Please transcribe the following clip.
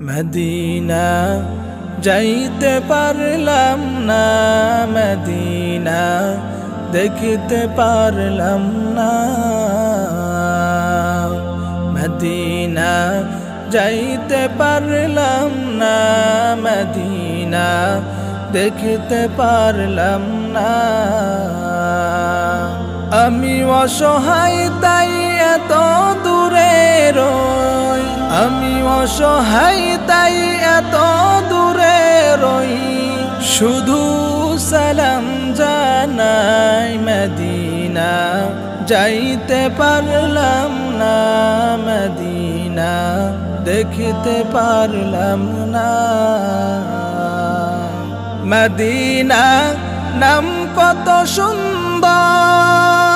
Medina যাইতে পারলাম না, মদিনা দেখতে পারলাম না। মদিনা যাইতে পারলাম না, মদিনা দেখতে পারলাম না। আমি অসহায় তাই এত দূরে রই, আমি অসহায় তাই এত দূরে রই। শুধু সালাম জানাই, মদিনা যাইতে পারলাম না, মদিনা দেখতে পারলাম না। মদিনা নাম কত সুন্দর,